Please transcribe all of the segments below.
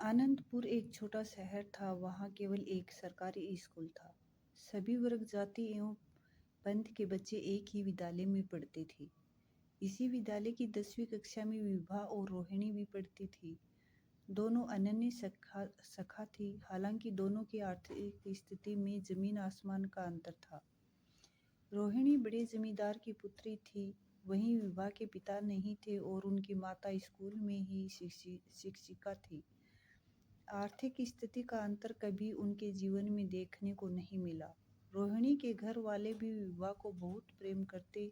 आनंदपुर एक छोटा शहर था। वहाँ केवल एक सरकारी स्कूल था। सभी वर्ग, जाति एवं पंथ के बच्चे एक ही विद्यालय में पढ़ते थे। इसी विद्यालय की 10वीं कक्षा में विभा और रोहिणी भी पढ़ती थी। दोनों अनन्य सखा थी। हालांकि दोनों की आर्थिक स्थिति में जमीन आसमान का अंतर था। रोहिणी बड़े जमींदार की पुत्री थी, वहीं विभा के पिता नहीं थे और उनकी माता स्कूल में ही शिक्षिका थी। आर्थिक स्थिति का अंतर कभी उनके जीवन में देखने को नहीं मिला। रोहिणी के घर वाले भी विभा को बहुत प्रेम करते,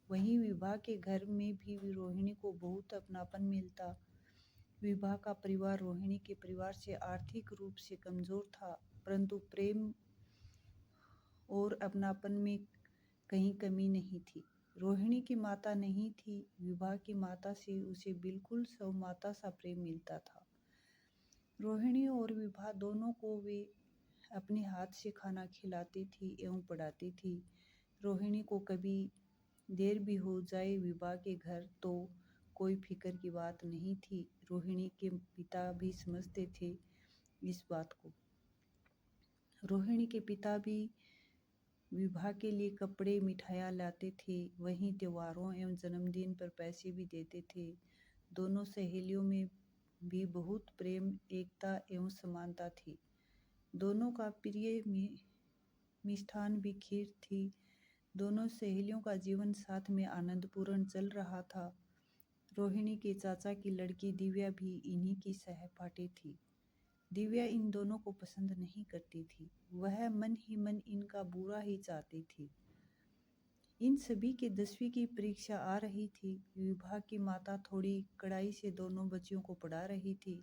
वहीं विभा के घर में भी रोहिणी को बहुत अपनापन मिलता। विभा का परिवार रोहिणी के परिवार से आर्थिक रूप से कमजोर था, परंतु प्रेम और अपनापन में कहीं कमी नहीं थी। रोहिणी की माता नहीं थी, विभा की माता से उसे बिल्कुल स्वमाता सा प्रेम मिलता था। रोहिणी और विभा दोनों को वे अपने हाथ से खाना खिलाती थी एवं पढ़ाती थी। रोहिणी को कभी देर भी हो जाए विभा के घर तो कोई फिक्र की बात नहीं थी। रोहिणी के पिता भी समझते थे इस बात को। रोहिणी के पिता भी विभा के लिए कपड़े, मिठाइयाँ लाते थे, वहीं त्योहारों एवं जन्मदिन पर पैसे भी देते थे। दोनों सहेलियों में भी बहुत प्रेम, एकता एवं समानता थी। दोनों का प्रिय मिष्ठान भी खीर थी। दोनों सहेलियों का जीवन साथ में आनंदपूर्ण चल रहा था। रोहिणी के चाचा की लड़की दिव्या भी इन्हीं की सहपाठी थी। दिव्या इन दोनों को पसंद नहीं करती थी, वह मन ही मन इनका बुरा ही चाहती थी। इन सभी की 10वीं की परीक्षा आ रही थी। विभा की माता थोड़ी कड़ाई से दोनों बच्चियों को पढ़ा रही थी।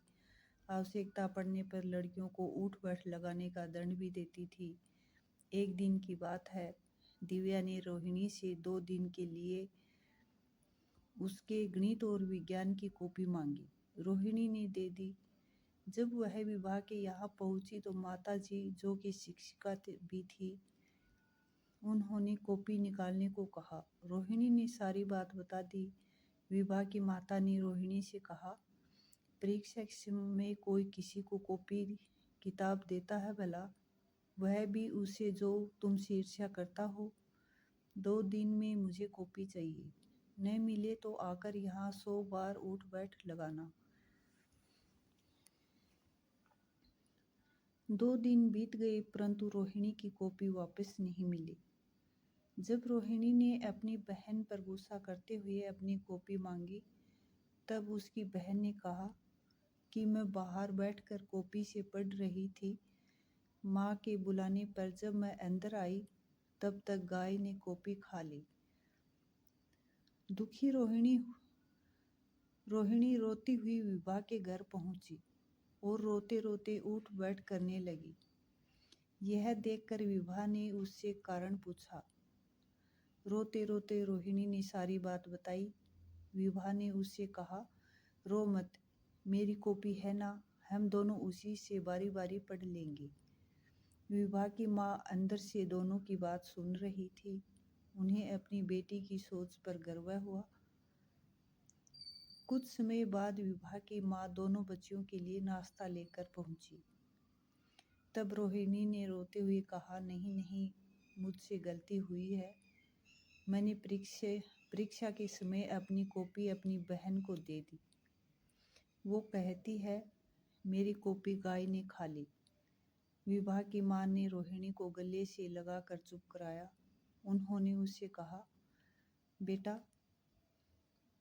आवश्यकता पड़ने पर लड़कियों को उठ बैठ लगाने का दंड भी देती थी। एक दिन की बात है, दिव्या ने रोहिणी से 2 दिन के लिए उसके गणित और विज्ञान की कॉपी मांगी। रोहिणी ने दे दी। जब वह विभा के यहाँ पहुंची तो माताजी, जो कि शिक्षिका भी थी, उन्होंने कॉपी निकालने को कहा। रोहिणी ने सारी बात बता दी। विभा की माता ने रोहिणी से कहा, परीक्षा के समय कोई किसी को कॉपी किताब देता है भला, वह भी उसे जो तुमसे ईर्ष्या करता हो। 2 दिन में मुझे कॉपी चाहिए, न मिले तो आकर यहाँ 100 बार उठ बैठ लगाना। 2 दिन बीत गए, परंतु रोहिणी की कॉपी वापस नहीं मिली। जब रोहिणी ने अपनी बहन पर गुस्सा करते हुए अपनी कॉपी मांगी, तब उसकी बहन ने कहा कि मैं बाहर बैठकर कॉपी से पढ़ रही थी। माँ के बुलाने पर जब मैं अंदर आई, तब तक गाय ने कॉपी खा ली। दुखी रोहिणी रोती हुई विभा के घर पहुंची और रोते रोते उठ बैठ करने लगी। यह देखकर विभा ने उससे कारण पूछा। रोते रोते रोहिणी ने सारी बात बताई। विभा ने उससे कहा, रो मत, मेरी कॉपी है ना, हम दोनों उसी से बारी बारी पढ़ लेंगे। विभा की माँ अंदर से दोनों की बात सुन रही थी। उन्हें अपनी बेटी की सोच पर गर्व हुआ। कुछ समय बाद विभा की माँ दोनों बच्चियों के लिए नाश्ता लेकर पहुंची। तब रोहिणी ने रोते हुए कहा, नहीं नहीं, मुझसे गलती हुई है। मैंने परीक्षा के समय अपनी कॉपी अपनी बहन को दे दी। वो कहती है मेरी कॉपी गाय ने खा ली। विभा की माँ ने रोहिणी को गले से लगाकर चुप कराया। उन्होंने उससे कहा, बेटा,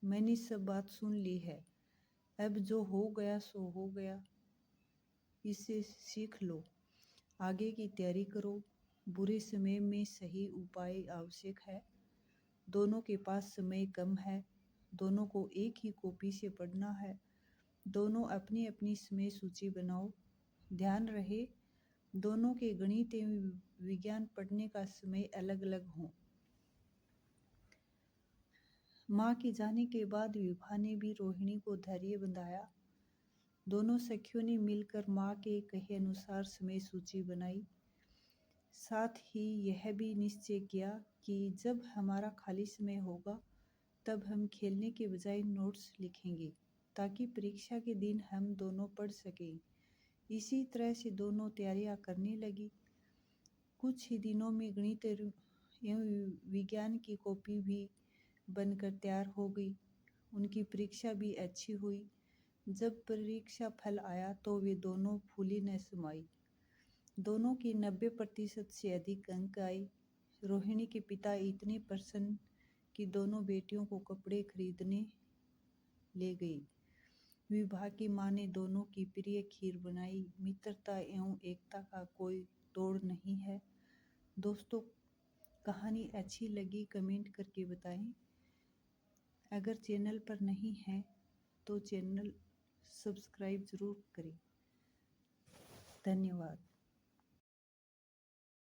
मैंने सब बात सुन ली है। अब जो हो गया सो हो गया, इससे सीख लो, आगे की तैयारी करो। बुरे समय में सही उपाय आवश्यक है। दोनों के पास समय कम है, दोनों को एक ही कॉपी से पढ़ना है। दोनों अपनी अपनी समय सूची बनाओ। ध्यान रहे, दोनों के गणित एवं विज्ञान पढ़ने का समय अलग अलग हो। माँ के जाने के बाद विभा ने भी रोहिणी को धैर्य बंधाया। दोनों सखियों ने मिलकर माँ के कहे अनुसार समय सूची बनाई। साथ ही यह भी निश्चय किया कि जब हमारा खाली समय होगा, तब हम खेलने के बजाय नोट्स लिखेंगे, ताकि परीक्षा के दिन हम दोनों पढ़ सकें। इसी तरह से दोनों तैयारियां करने लगी। कुछ ही दिनों में गणित एवं विज्ञान की कॉपी भी बनकर तैयार हो गई। उनकी परीक्षा भी अच्छी हुई। जब परीक्षा फल आया तो वे दोनों फूली न समाई। दोनों की 90% से अधिक अंक आए। रोहिणी के पिता इतने प्रसन्न कि दोनों बेटियों को कपड़े खरीदने ले गई। विभा की माँ ने दोनों की प्रिय खीर बनाई। मित्रता एवं एकता का कोई तोड़ नहीं है। दोस्तों, कहानी अच्छी लगी कमेंट करके बताएं। अगर चैनल पर नहीं है तो चैनल सब्सक्राइब ज़रूर करें। धन्यवाद।